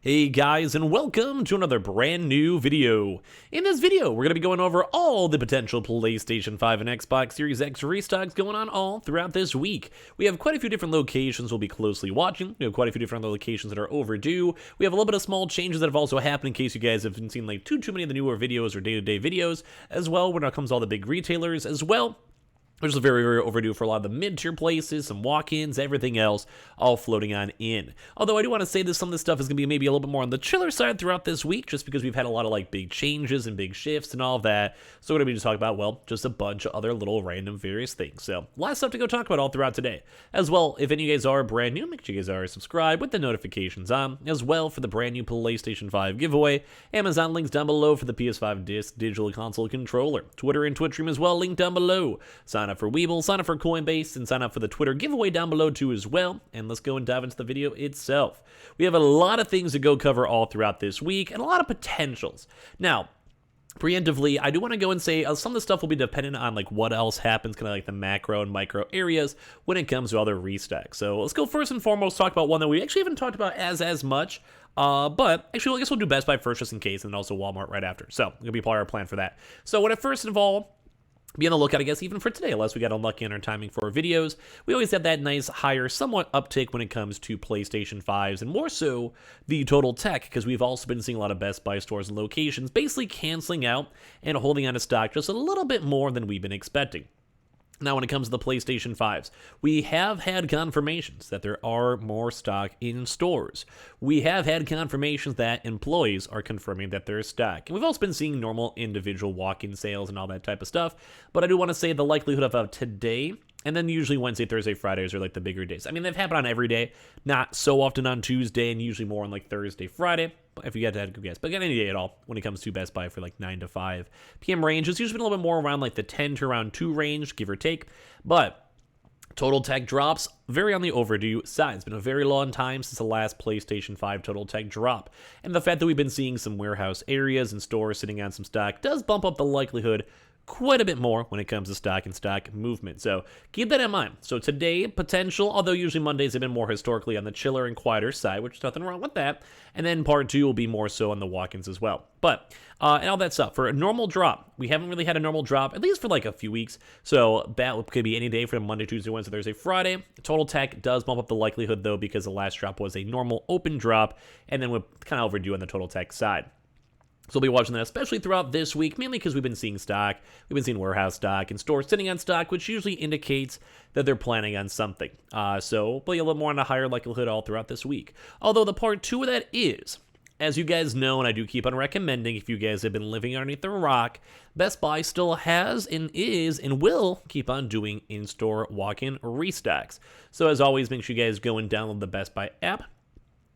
Hey guys, and welcome to another brand new video. In this video, we're going to be going over all the potential PlayStation 5 and Xbox Series X restocks going on all throughout this week. We have quite a few different locations we'll be closely watching. We have quite a few different other locations that are overdue. We have a little bit of small changes that have also happened in case you guys haven't seen like too many of the newer videos or day-to-day videos, as well when it comes to all the big retailers as well. Which is very overdue for a lot of the mid-tier places, some walk-ins, everything else, all floating on in. Although I do want to say that some of this stuff is going to be maybe a little bit more on the chiller side throughout this week, just because we've had a lot of like big changes and big shifts and all of that. So we're going to be just talking about, well, just a bunch of other little random various things. So a lot of stuff to go talk about all throughout today. As well, if any of you guys are brand new, make sure you guys are subscribed with the notifications on, as well for the brand new PlayStation 5 giveaway. Amazon links down below for the PS5 Digital Console controller. Twitter and Twitch stream as well, link down below. Sign up for Weeble, sign up for Coinbase, and sign up for the Twitter giveaway down below too as well. And let's go and dive into the video itself. We have a lot of things to go cover all throughout this week, and a lot of potentials. Now, preemptively, I do want to go and say some of the stuff will be dependent on like what else happens, kind of like the macro and micro areas when it comes to other restocks. So let's go first and foremost talk about one that we actually haven't talked about as much. But actually, I guess we'll do Best Buy first just in case, and then also Walmart right after. So it'll be part of our plan for that. So when it first of all, be on the lookout, I guess, even for today, unless we got unlucky in our timing for our videos. We always have that nice, higher, somewhat uptick when it comes to PlayStation 5s, and more so the total tech, because we've also been seeing a lot of Best Buy stores and locations basically canceling out and holding on to stock just a little bit more than we've been expecting. Now, when it comes to the PlayStation 5s, we have had confirmations that there are more stock in stores. We have had confirmations that employees are confirming that there is stock. And we've also been seeing normal individual walk-in sales and all that type of stuff. But I do want to say the likelihood of today, and then usually Wednesday, Thursday, Fridays are like the bigger days. I mean, they've happened on every day, not so often on Tuesday, and usually more on like Thursday, Friday. If you had to have a good guess, but again, any day at all when it comes to Best Buy for like 9 to 5 p.m. range. It's usually been a little bit more around like the 10 to around 2 range, give or take. But total tech drops, very on the overdue side. It's been a very long time since the last PlayStation 5 total tech drop. And the fact that we've been seeing some warehouse areas and stores sitting on some stock does bump up the likelihood quite a bit more when it comes to stock and stock movement. So keep that in mind. So today, potential, although usually Mondays have been more historically on the chiller and quieter side, which is nothing wrong with that. And then part 2 will be more so on the walk-ins as well. But, and all that stuff. For a normal drop, we haven't really had a normal drop, at least for like a few weeks. So that could be any day from Monday, Tuesday, Wednesday, Thursday, Friday. Total tech does bump up the likelihood though, because the last drop was a normal open drop, and then we're kind of overdue on the total tech side. So we'll be watching that, especially throughout this week, mainly because we've been seeing stock, we've been seeing warehouse stock, and stores sitting on stock, which usually indicates that they're planning on something. So we'll be a little more on a higher likelihood all throughout this week. Although the part 2 of that is, as you guys know, and I do keep on recommending if you guys have been living underneath the rock, Best Buy still has and is and will keep on doing in-store walk-in restocks. So as always, make sure you guys go and download the Best Buy app.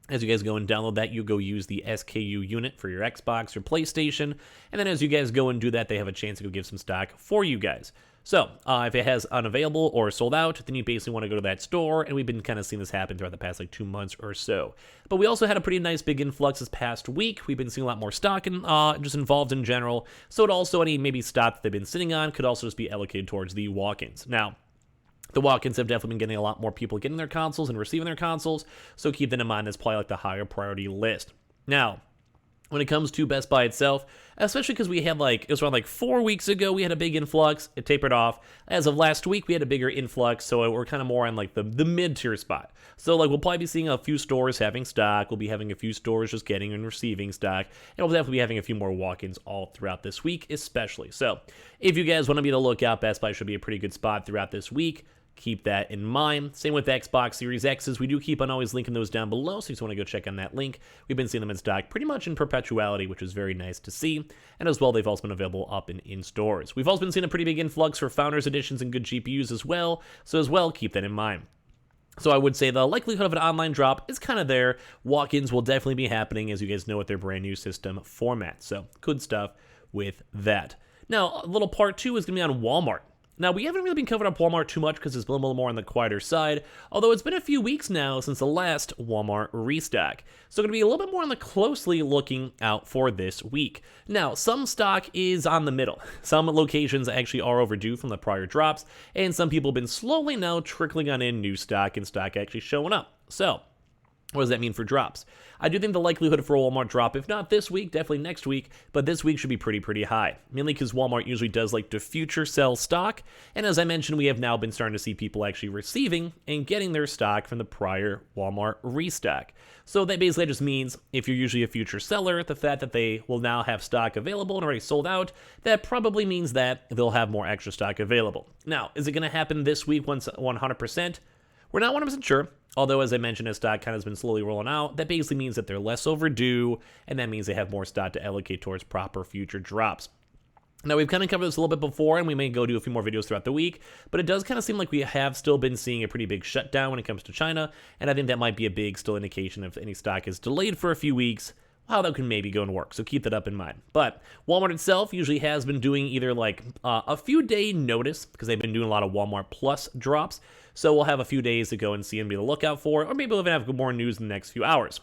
As you guys go and download that, you go use the SKU unit for your Xbox or PlayStation. And then as you guys go and do that, they have a chance to go give some stock for you guys. So if it has unavailable or sold out, then you basically want to go to that store. And we've been kind of seeing this happen throughout the past like 2 months or so. But we also had a pretty nice big influx this past week. We've been seeing a lot more stock just involved in general. So it also, any maybe stock that they've been sitting on could also just be allocated towards the walk-ins. Now, the walk-ins have definitely been getting a lot more people getting their consoles and receiving their consoles, so keep that in mind. That's probably like the higher priority list. Now, when it comes to Best Buy itself, especially because we had like, it was around like 4 weeks ago, we had a big influx, it tapered off. As of last week, we had a bigger influx, so we're kind of more on like the mid-tier spot. So like we'll probably be seeing a few stores having stock, we'll be having a few stores just getting and receiving stock, and we'll definitely be having a few more walk-ins all throughout this week, especially. So if you guys want to be on the lookout, Best Buy should be a pretty good spot throughout this week. Keep that in mind. Same with Xbox Series X's. We do keep on always linking those down below, so if you want to go check on that link. We've been seeing them in stock pretty much in perpetuality, which is very nice to see. And as well, they've also been available up in stores. We've also been seeing a pretty big influx for Founders Editions and good GPUs as well. So as well, keep that in mind. So I would say the likelihood of an online drop is kind of there. Walk-ins will definitely be happening, as you guys know, with their brand new system format. So good stuff with that. Now, a little part 2 is going to be on Walmart. Now, we haven't really been covering up Walmart too much because it's been a little more on the quieter side, although it's been a few weeks now since the last Walmart restock. So going to be a little bit more on the closely looking out for this week. Now, some stock is on the middle. Some locations actually are overdue from the prior drops, and some people have been slowly now trickling on in new stock and stock actually showing up. So What does that mean for drops? I do think the likelihood for a Walmart drop, if not this week, definitely next week, but this week should be pretty high. Mainly because Walmart usually does like to future sell stock, and as I mentioned, we have now been starting to see people actually receiving and getting their stock from the prior Walmart restock. So that basically just means if you're usually a future seller, the fact that they will now have stock available and already sold out, that probably means that they'll have more extra stock available. Now, is it going to happen this week 100%? We're not 100% sure. Although, as I mentioned, as stock kind of has been slowly rolling out, that basically means that they're less overdue, and that means they have more stock to allocate towards proper future drops. Now, we've kind of covered this a little bit before, and we may go do a few more videos throughout the week, but it does kind of seem like we have still been seeing a pretty big shutdown when it comes to China, and I think that might be a big still indication if any stock is delayed for a few weeks, how that can maybe go and work, so keep that up in mind. But Walmart itself usually has been doing either like a few day notice, because they've been doing a lot of Walmart Plus drops, so we'll have a few days to go and see and be on the lookout for, or maybe we'll even have more news in the next few hours.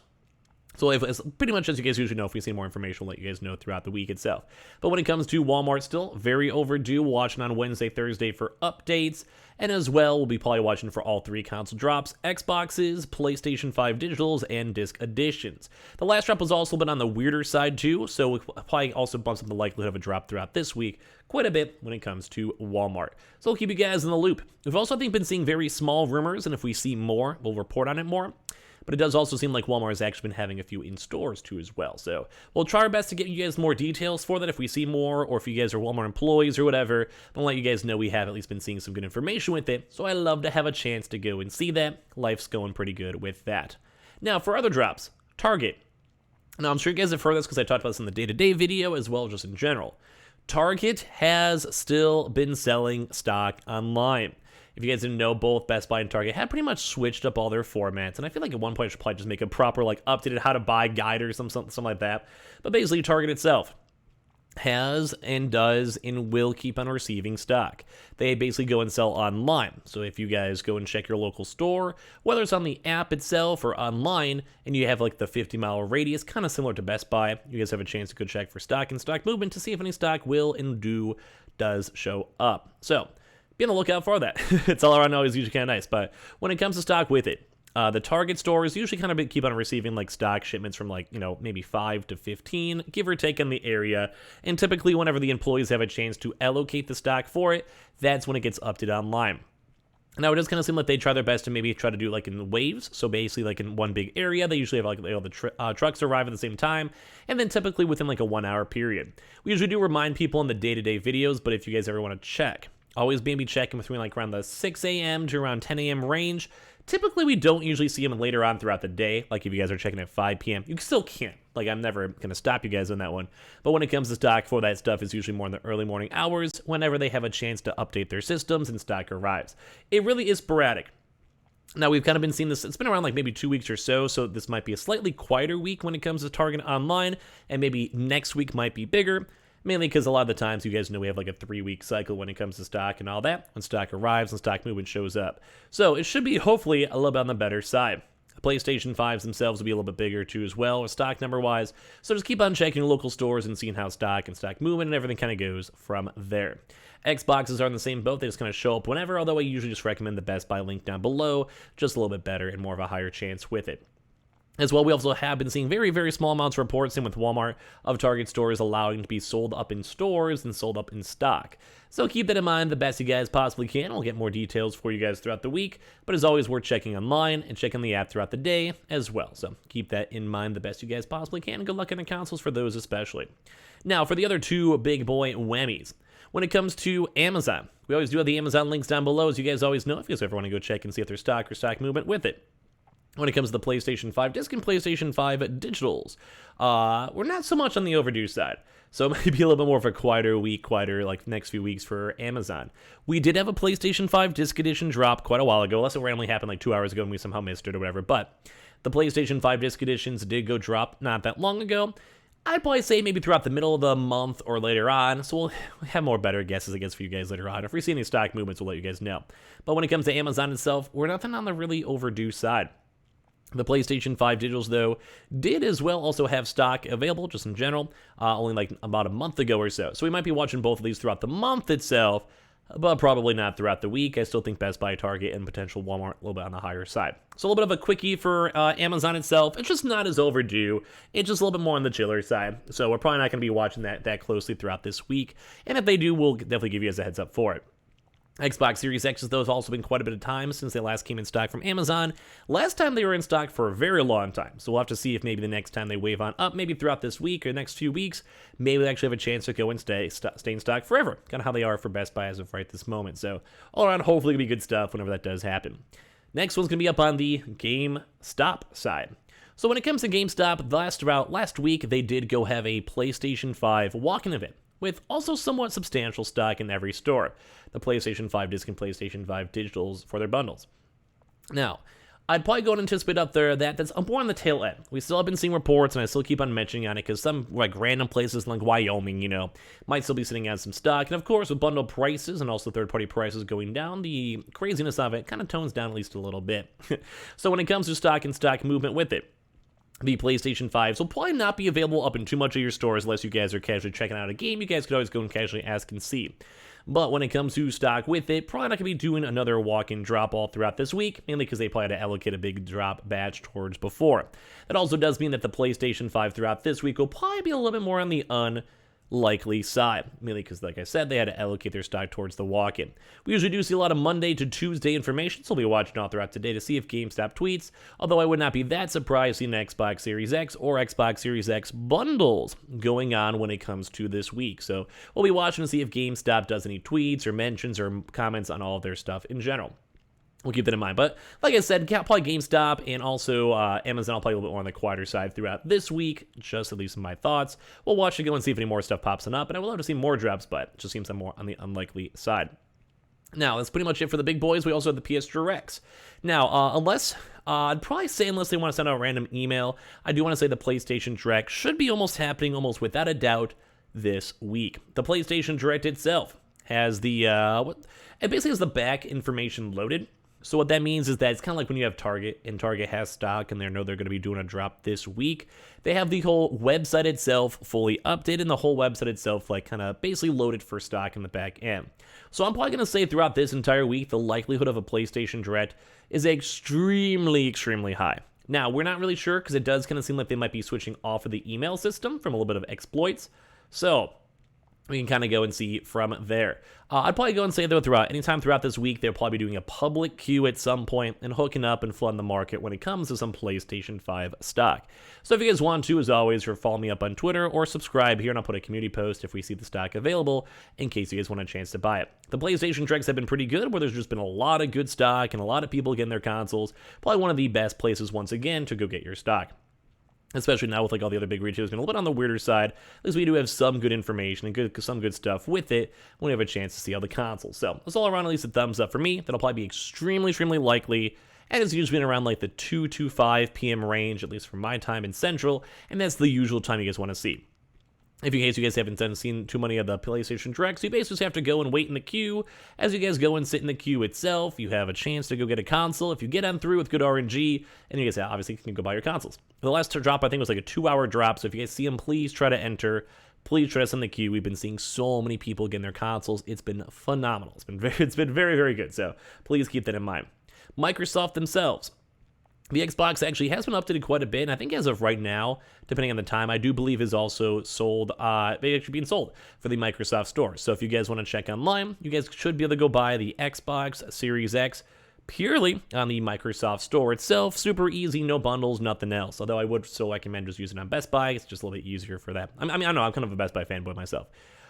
So it's pretty much as you guys usually know, if we see more information, we'll let you guys know throughout the week itself. But when it comes to Walmart, still very overdue. We're watching on Wednesday, Thursday for updates. And as well, we'll be probably watching for all 3 console drops, Xboxes, PlayStation 5 Digitals, and Disc Editions. The last drop has also been on the weirder side too, so we'll probably also bumps up the likelihood of a drop throughout this week quite a bit when it comes to Walmart. So we'll keep you guys in the loop. We've also, I think, been seeing very small rumors, and if we see more, we'll report on it more. But it does also seem like Walmart has actually been having a few in stores too as well. So we'll try our best to get you guys more details for that if we see more, or if you guys are Walmart employees or whatever. I'll let you guys know we have at least been seeing some good information with it. So I love to have a chance to go and see that. Life's going pretty good with that. Now for other drops, Target. Now I'm sure you guys have heard this because I talked about this in the day-to-day video as well as just in general. Target has still been selling stock online. If you guys didn't know, both Best Buy and Target had pretty much switched up all their formats, and I feel like at one point I should probably just make a proper like updated how to buy guide or something like that. But basically, Target itself has and does and will keep on receiving stock. They basically go and sell online. So if you guys go and check your local store, whether it's on the app itself or online, and you have like the 50-mile radius, kind of similar to Best Buy, you guys have a chance to go check for stock and stock movement to see if any stock will and does show up. So be on the lookout for that. It's all around always usually kind of nice, but when it comes to stock with it, the Target stores usually kind of keep on receiving like stock shipments from like, maybe 5 to 15, give or take in the area. And typically whenever the employees have a chance to allocate the stock for it, that's when it gets updated online. Now, it does kind of seem like they try their best to maybe try to do like in waves. So basically like in one big area, they usually have like the trucks arrive at the same time. And then typically within like a 1 hour period. We usually do remind people in the day-to-day videos, but if you guys ever want to check, always maybe checking between like around the 6 a.m. to around 10 a.m. range. Typically, we don't usually see them later on throughout the day. Like if you guys are checking at 5 p.m., you still can't. Like I'm never going to stop you guys on that one. But when it comes to stock for that stuff, it's usually more in the early morning hours whenever they have a chance to update their systems and stock arrives. It really is sporadic. Now, we've kind of been seeing this, it's been around like maybe 2 weeks or so this might be a slightly quieter week when it comes to Target online, and maybe next week might be bigger. Mainly because a lot of the times, you guys know we have like a 3-week cycle when it comes to stock and all that, when stock arrives and stock movement shows up. So it should be hopefully a little bit on the better side. The PlayStation 5s themselves will be a little bit bigger too as well, stock number wise. So just keep on checking local stores and seeing how stock and stock movement and everything kind of goes from there. Xboxes are in the same boat. They just kind of show up whenever, although I usually just recommend the Best Buy link down below, just a little bit better and more of a higher chance with it. As well, we also have been seeing very, very small amounts of reports in with Walmart of Target stores allowing to be sold up in stores and sold up in stock. So keep that in mind the best you guys possibly can. We'll get more details for you guys throughout the week, but as always, we're checking online and checking the app throughout the day as well. So keep that in mind the best you guys possibly can. Good luck on the consoles for those especially. Now, for the other 2 big boy whammies. When it comes to Amazon, we always do have the Amazon links down below, as you guys always know, if you guys ever want to go check and see if there's stock or stock movement with it. When it comes to the PlayStation 5 disc and PlayStation 5 digitals, we're not so much on the overdue side. So it might be a little bit more of a quieter like next few weeks for Amazon. We did have a PlayStation 5 disc edition drop quite a while ago, unless it randomly happened like 2 hours ago and we somehow missed it or whatever. But the PlayStation 5 disc editions did go drop not that long ago. I'd probably say maybe throughout the middle of the month or later on, so we'll have more better guesses, I guess, for you guys later on. If we see any stock movements, we'll let you guys know. But when it comes to Amazon itself, we're nothing on the really overdue side. The PlayStation 5 digitals, though, did as well also have stock available, just in general, only like about a month ago or so. So we might be watching both of these throughout the month itself. but probably not throughout the week. I still think Best Buy, Target, and potential Walmart a little bit on the higher side. So a little bit of a quickie for Amazon itself. It's just not as overdue. It's just a little bit more on the chiller side. So we're probably not going to be watching that closely throughout this week. And if they do, we'll definitely give you guys a heads up for it. Xbox Series X, though, has also been quite a bit of time since they last came in stock from Amazon. Last time they were in stock for a very long time, so we'll have to see if maybe the next time they wave on up, maybe throughout this week or the next few weeks, maybe they actually have a chance to go and stay in stock forever. Kind of how they are for Best Buy as of right this moment. So all around, hopefully it'll be good stuff whenever that does happen. Next one's going to be up on the GameStop side. So when it comes to GameStop, last week they did go have a PlayStation 5 walk-in event, with also somewhat substantial stock in every store. The PlayStation 5 disc and PlayStation 5 digitals for their bundles. Now, I'd probably go and anticipate up there that's more on the tail end. We still have been seeing reports, and I still keep on mentioning on it, because some random places like Wyoming, might still be sitting on some stock. And of course, with bundle prices and also third-party prices going down, the craziness of it kind of tones down at least a little bit. So when it comes to stock and stock movement with it, the PlayStation 5s will probably not be available up in too much of your stores unless you guys are casually checking out a game. You guys could always go and casually ask and see. But when it comes to stock with it, probably not going to be doing another walk-in drop all throughout this week, mainly because they probably had to allocate a big drop batch towards before. That also does mean that the PlayStation 5 throughout this week will probably be a little bit more on the unlikely side, mainly because, like I said, they had to allocate their stock towards the walk-in. We usually do see a lot of Monday to Tuesday information, so we'll be watching all throughout today to see if GameStop tweets, although I would not be that surprised seeing an Xbox Series X or Xbox Series X bundles going on when it comes to this week. So we'll be watching to see if GameStop does any tweets or mentions or comments on all of their stuff in general. We'll keep that in mind. But like I said, probably GameStop and also Amazon will play a little bit more on the quieter side throughout this week, just at least in my thoughts. We'll watch to go and see if any more stuff pops up, and I would love to see more drops, but it just seems I'm more on the unlikely side. Now, that's pretty much it for the big boys. We also have the PS Directs. Now, I'd probably say unless they want to send out a random email, I do want to say the PlayStation Direct should be almost happening almost without a doubt this week. The PlayStation Direct itself has it basically has the back information loaded. So what that means is that it's kind of like when you have Target, and Target has stock, and they know they're going to be doing a drop this week. They have the whole website itself fully updated, and the whole website itself kind of basically loaded for stock in the back end. So I'm probably going to say throughout this entire week, the likelihood of a PlayStation Direct is extremely, extremely high. Now, we're not really sure, because it does kind of seem like they might be switching off of the email system from a little bit of exploits. So we can kind of go and see from there. I'd probably go and say, though, anytime throughout this week, they'll probably be doing a public queue at some point and hooking up and flooding the market when it comes to some PlayStation 5 stock. So if you guys want to, as always, follow me up on Twitter or subscribe here, and I'll put a community post if we see the stock available in case you guys want a chance to buy it. The PlayStation Directs have been pretty good, where there's just been a lot of good stock and a lot of people getting their consoles. Probably one of the best places, once again, to go get your stock. Especially now with all the other big retailers being a little bit on the weirder side, at least we do have some good information and some good stuff with it when we have a chance to see all the consoles. So it's all around at least a thumbs up for me. That'll probably be extremely, extremely likely, and it's usually been around the 2 to 5 p.m. range, at least for my time in Central, and that's the usual time you guys want to see. If in case you guys haven't seen too many of the PlayStation Directs, you basically just have to go and wait in the queue. As you guys go and sit in the queue itself, you have a chance to go get a console. If you get on through with good RNG, and you guys obviously can go buy your consoles. The last drop, I think, was a 2-hour drop, so if you guys see them, please try to enter. Please try us in the queue. We've been seeing so many people getting their consoles. It's been phenomenal. It's been very, very good, so please keep that in mind. Microsoft themselves. The Xbox actually has been updated quite a bit, and I think as of right now, depending on the time, I do believe is also sold, actually being sold for the Microsoft Store. So if you guys want to check online, you guys should be able to go buy the Xbox Series X purely on the Microsoft Store itself. Super easy, no bundles, nothing else. Although I would still recommend just using it on Best Buy. It's just a little bit easier for that. I know, I'm kind of a Best Buy fanboy myself.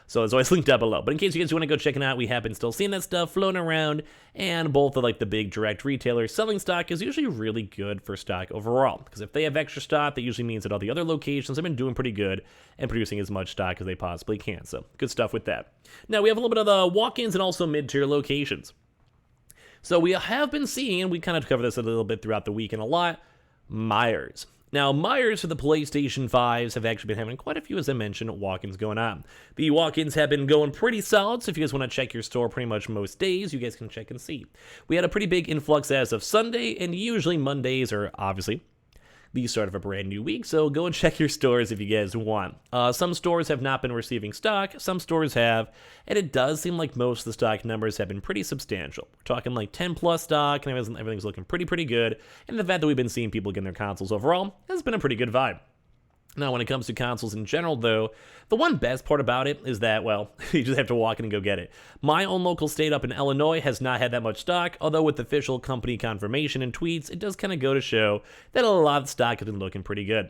So it's always linked down below. But in case you guys want to go check it out, we have been still seeing that stuff floating around. And both of the big direct retailers selling stock is usually really good for stock overall. Because if they have extra stock, that usually means that all the other locations have been doing pretty good and producing as much stock as they possibly can. So good stuff with that. Now we have a little bit of the walk-ins and also mid-tier locations. So we have been seeing, and we kind of covered this a little bit throughout the week and a lot, Myers. Now, Myers for the PlayStation 5s have actually been having quite a few, as I mentioned, walk-ins going on. The walk-ins have been going pretty solid, so if you guys want to check your store pretty much most days, you guys can check and see. We had a pretty big influx as of Sunday, and usually Mondays are obviously the start of a brand new week, so go and check your stores if you guys want. Some stores have not been receiving stock, some stores have, and it does seem like most of the stock numbers have been pretty substantial. We're talking like 10 plus stock, and everything's looking pretty good, and the fact that we've been seeing people getting their consoles overall has been a pretty good vibe. Now, when it comes to consoles in general, though, the one best part about it is that, well, you just have to walk in and go get it. My own local state up in Illinois has not had that much stock, although with official company confirmation and tweets, it does kind of go to show that a lot of stock has been looking pretty good.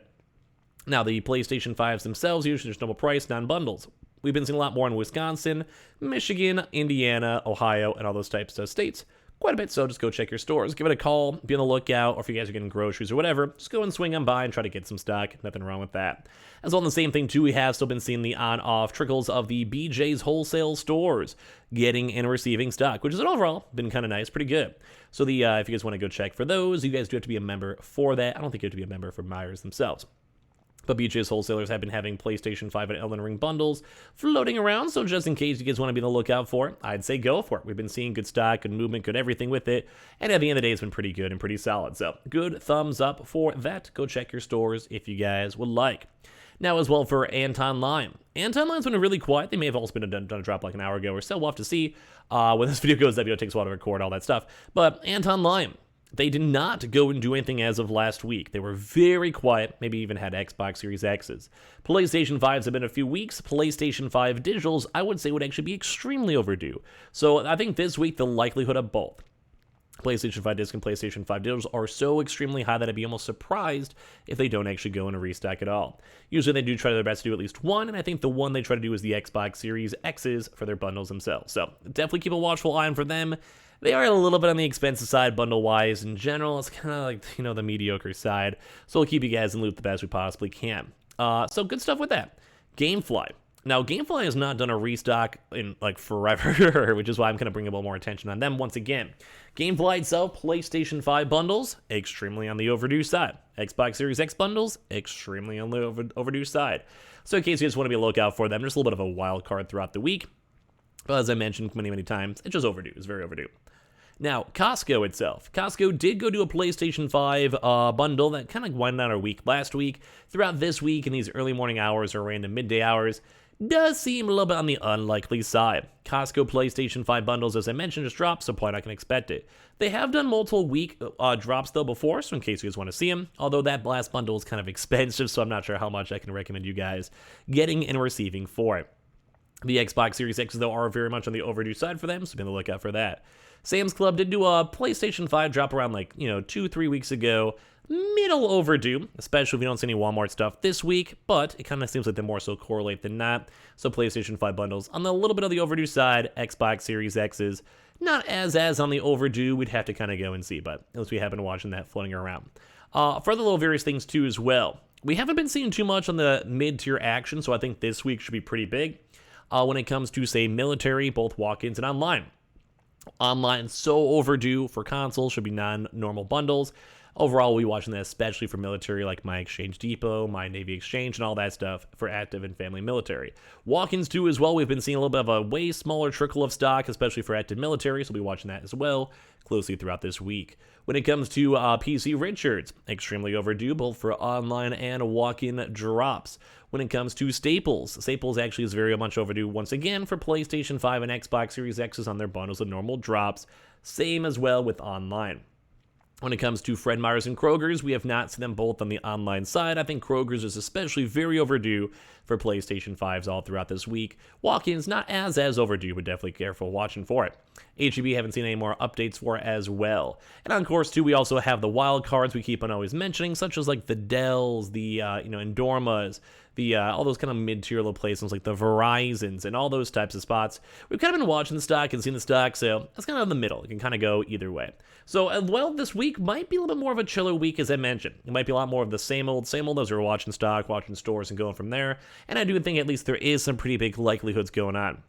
Now, the PlayStation 5s themselves, usually there's normal price, non-bundles. We've been seeing a lot more in Wisconsin, Michigan, Indiana, Ohio, and all those types of states. Quite a bit, so just go check your stores. Give it a call, be on the lookout, or if you guys are getting groceries or whatever, just go and swing on by and try to get some stock. Nothing wrong with that. As well, in the same thing, too, we have still been seeing the on-off trickles of the BJ's wholesale stores getting and receiving stock, which has overall been kind of nice, pretty good. So if you guys want to go check for those, you guys do have to be a member for that. I don't think you have to be a member for Myers themselves. But BJ's wholesalers have been having PlayStation 5 and Elden Ring bundles floating around, so just in case you guys want to be on the lookout for it, I'd say go for it. We've been seeing good stock, good movement, good everything with it, and at the end of the day, it's been pretty good and pretty solid. So good thumbs up for that. Go check your stores if you guys would like. Now, as well for Anton Lime. Anton Lime's been really quiet. They may have also been done a drop like an hour ago or so. We'll have to see when this video goes up. It takes a while to record all that stuff. But Anton Lime, they did not go and do anything as of last week. They were very quiet, maybe even had Xbox Series X's. PlayStation 5s have been a few weeks. PlayStation 5 Digitals, I would say, would actually be extremely overdue. So I think this week, the likelihood of both PlayStation 5 Disc and PlayStation 5 Digitals are so extremely high that I'd be almost surprised if they don't actually go in a restock at all. Usually they do try their best to do at least one, and I think the one they try to do is the Xbox Series X's for their bundles themselves. So definitely keep a watchful eye on for them. They are a little bit on the expensive side bundle-wise. In general, it's kind of like, the mediocre side. So we'll keep you guys in the loop the best we possibly can. So good stuff with that. Gamefly. Now, Gamefly has not done a restock in, forever, which is why I'm kind of bringing a little more attention on them once again. Gamefly itself, PlayStation 5 bundles, extremely on the overdue side. Xbox Series X bundles, extremely on the overdue side. So in case you just want to be on the lookout for them, just a little bit of a wild card throughout the week. But as I mentioned many times, it's just overdue. It's very overdue. Now, Costco itself. Costco did go do a PlayStation 5 bundle that kind of winded down our week last week. Throughout this week, in these early morning hours or random midday hours, does seem a little bit on the unlikely side. Costco PlayStation 5 bundles, as I mentioned, just dropped, so probably not going to expect it. They have done multiple week drops, though, before, so in case you guys want to see them. Although that last bundle is kind of expensive, so I'm not sure how much I can recommend you guys getting and receiving for it. The Xbox Series X, though, are very much on the overdue side for them, so be on the lookout for that. Sam's Club did do a PlayStation 5 drop around 2-3 weeks ago. Middle overdue, especially if you don't see any Walmart stuff this week, but it kind of seems like they more so correlate than not. So PlayStation 5 bundles on the little bit of the overdue side. Xbox Series X's not as on the overdue. We'd have to kind of go and see, but at least we have been watching that floating around. For other little various things too as well. We haven't been seeing too much on the mid-tier action, so I think this week should be pretty big when it comes to, say, military, both walk-ins and online. Online, so overdue for consoles, should be non-normal bundles. Overall, we'll be watching that, especially for military like My Exchange Depot, My Navy Exchange, and all that stuff for active and family military. Walk-ins, too, as well. We've been seeing a little bit of a way smaller trickle of stock, especially for active military, so we'll be watching that as well closely throughout this week. When it comes to PC Richards, extremely overdue, both for online and walk-in drops. When it comes to Staples actually is very much overdue once again for PlayStation 5 and Xbox Series X's on their bundles of normal drops. Same as well with online. When it comes to Fred Meyer's and Kroger's, we have not seen them both on the online side. I think Kroger's is especially very overdue for PlayStation 5s all throughout this week. Walk-ins not as overdue, but definitely careful watching for it. HEB haven't seen any more updates for it as well. And on course, too, we also have the wild cards we keep on always mentioning, such as like the Dells, the Endormas, all those kind of mid-tier little places like the Verizons and all those types of spots. We've kind of been watching the stock and seen the stock, so that's kind of in the middle. It can kind of go either way. So, this week might be a little bit more of a chiller week, as I mentioned. It might be a lot more of the same old as we're watching stock, watching stores, and going from there. And I do think at least there is some pretty big likelihoods going on.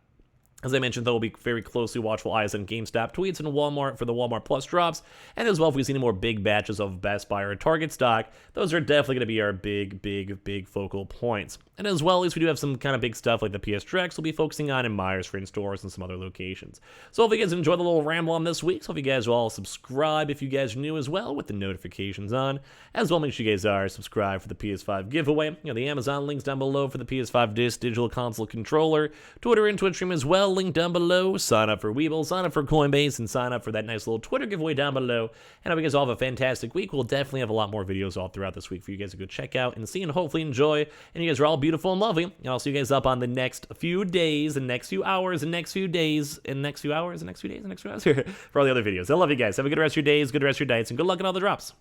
As I mentioned, though, we'll be very closely watchful eyes on GameStop tweets and Walmart for the Walmart Plus drops. And as well, if we see any more big batches of Best Buy or Target stock, those are definitely going to be our big focal points. And as well, at least we do have some kind of big stuff like the PS5 we'll be focusing on in Myers for in-stores and some other locations. So if you guys enjoyed the little ramble on this week, so if you guys will all subscribe if you guys are new as well with the notifications on. As well, make sure you guys are subscribed for the PS5 giveaway. The Amazon links down below for the PS5 Digital Console Controller. Twitter and Twitch stream as well, link down below. Sign up for Weeble, sign up for Coinbase, and sign up for that nice little Twitter giveaway down below. And I hope you guys all have a fantastic week. We'll definitely have a lot more videos all throughout this week for you guys to go check out and see and hopefully enjoy. And you guys are all beautiful and lovely. And I'll see you guys up on the next few days, and next few hours, and next few days, and next few hours, and next few days, and next few hours for all the other videos. I love you guys. Have a good rest of your days, good rest of your nights, and good luck on all the drops.